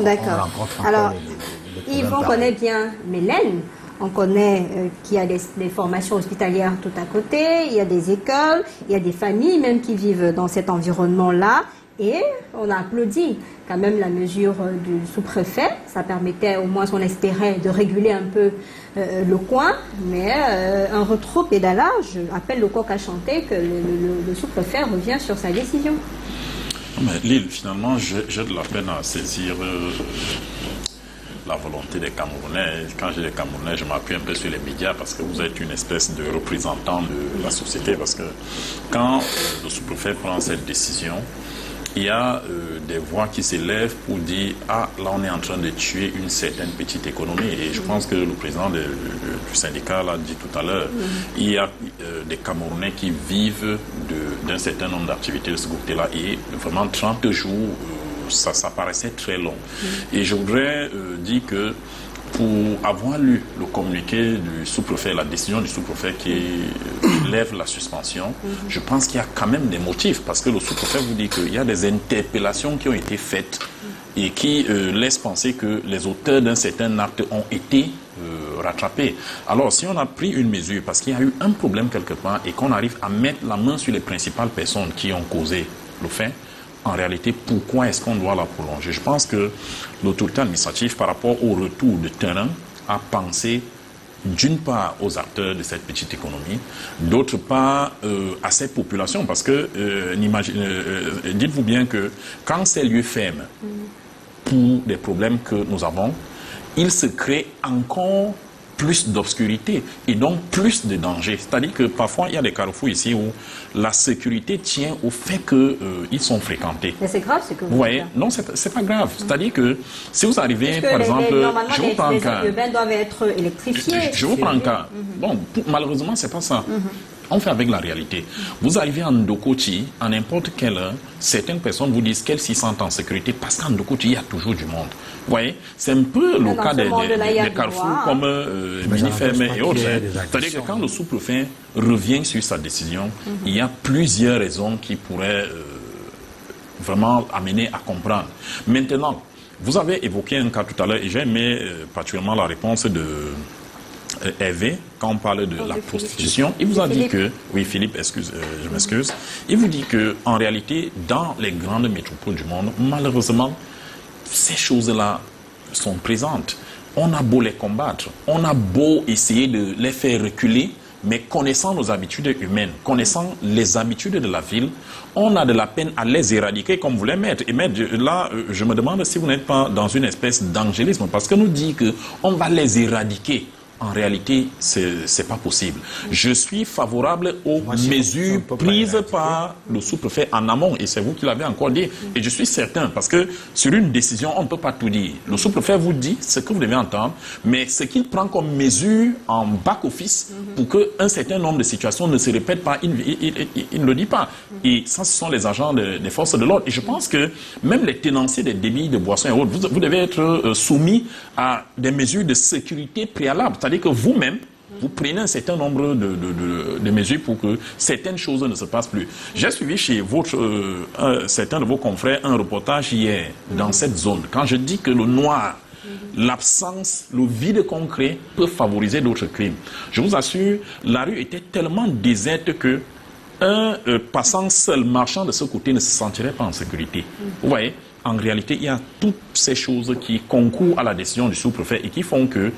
D'accord. Alors, Yves, on connaît bien Mélène. On connaît qu'il y a des formations hospitalières tout à côté, il y a des écoles, il y a des familles même qui vivent dans cet environnement-là. Et on a applaudi quand même la mesure du sous-préfet. Ça permettait, au moins on espérait, de réguler un peu le coin. Mais un rétro-pédalage appelle le coq à chanter que le sous-préfet revient sur sa décision. Mais Lille, finalement, j'ai de la peine à saisir la volonté des Camerounais. Quand j'ai des Camerounais, je m'appuie un peu sur les médias parce que vous êtes une espèce de représentant de la société. Parce que quand le sous-préfet prend cette décision, il y a des voix qui s'élèvent pour dire « Ah, là, on est en train de tuer une certaine petite économie. » Et je pense que le président du syndicat l'a dit tout à l'heure. Il y a des Camerounais qui vivent d'un certain nombre d'activités de ce côté-là. Et vraiment, 30 jours, ça paraissait très long. Et je voudrais dire que pour avoir lu le communiqué du sous-préfet, la décision du sous-préfet qui lève la suspension, je pense qu'il y a quand même des motifs, parce que le sous-préfet vous dit qu'il y a des interpellations qui ont été faites et qui laissent penser que les auteurs d'un certain acte ont été rattrapés. Alors, si on a pris une mesure, parce qu'il y a eu un problème quelque part, et qu'on arrive à mettre la main sur les principales personnes qui ont causé le fait, en réalité, pourquoi est-ce qu'on doit la prolonger? Je pense que l'autorité administrative, par rapport au retour de terrain, a pensé d'une part aux acteurs de cette petite économie, d'autre part à cette population, parce que dites-vous bien que quand ces lieux ferment pour des problèmes que nous avons, il se crée encore plus d'obscurité et donc plus de danger. C'est-à-dire que parfois, il y a des carrefours ici où la sécurité tient au fait qu'ils sont fréquentés. Mais c'est grave ce que vous voyez, dites. non, c'est pas grave. C'est-à-dire que si vous arrivez, par exemple, je vous prends un cas. Les urbains doivent être électrifiés. Je vous prends un cas. Bon, malheureusement, c'est pas ça. On fait avec la réalité. Vous arrivez en Ndokoti, à n'importe quelle heure, certaines personnes vous disent qu'elles s'y sentent en sécurité parce qu'en Ndokoti, il y a toujours du monde. Vous voyez, c'est un peu le cas des carrefours comme Miniferme et autres. C'est-à-dire que quand le sous-préfet revient sur sa décision, il y a plusieurs raisons qui pourraient vraiment amener à comprendre. Maintenant, vous avez évoqué un cas tout à l'heure et j'ai aimé particulièrement la réponse de Hervé, quand on parle de la prostitution, il vous a dit que, oui Philippe, je m'excuse, il vous dit que en réalité, dans les grandes métropoles du monde, malheureusement, ces choses-là sont présentes. On a beau les combattre, on a beau essayer de les faire reculer, mais connaissant nos habitudes humaines, connaissant les habitudes de la ville, on a de la peine à les éradiquer comme vous les mettez. Et là, je me demande si vous n'êtes pas dans une espèce d'angélisme, parce que nous dit qu'on va les éradiquer. En réalité, c'est pas possible. Je suis favorable aux mesures prises par le sous-préfet en amont, et c'est vous qui l'avez encore dit. Et je suis certain, parce que sur une décision, on ne peut pas tout dire. Le sous-préfet vous dit ce que vous devez entendre, mais ce qu'il prend comme mesure en back-office pour qu'un certain nombre de situations ne se répètent pas, il ne le dit pas. Et ça, ce sont les agents des forces de l'ordre. Et je pense que même les tenanciers des débits de boissons et autres, vous devez être soumis à des mesures de sécurité préalables. C'est-à-dire que vous-même, vous prenez un certain nombre de mesures pour que certaines choses ne se passent plus. J'ai suivi chez certains de vos confrères un reportage hier dans cette zone. Quand je dis que le noir, l'absence, le vide concret peut favoriser d'autres crimes. Je vous assure, la rue était tellement déserte que un passant seul, marchant de ce côté, ne se sentirait pas en sécurité. Vous voyez ? En réalité, il y a toutes ces choses qui concourent à la décision du sous-préfet et qui font que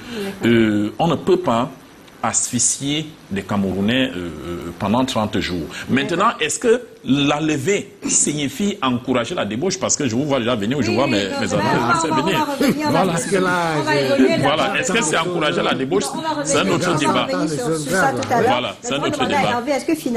on ne peut pas asphyxier des Camerounais pendant 30 jours. Maintenant, est-ce que la levée signifie encourager la débauche? Parce que je vous vois déjà venir, je vois mes amis venir. Voilà. Est-ce que c'est encourager la débauche? C'est un autre débat. Voilà, c'est un autre débat. Est-ce que finalement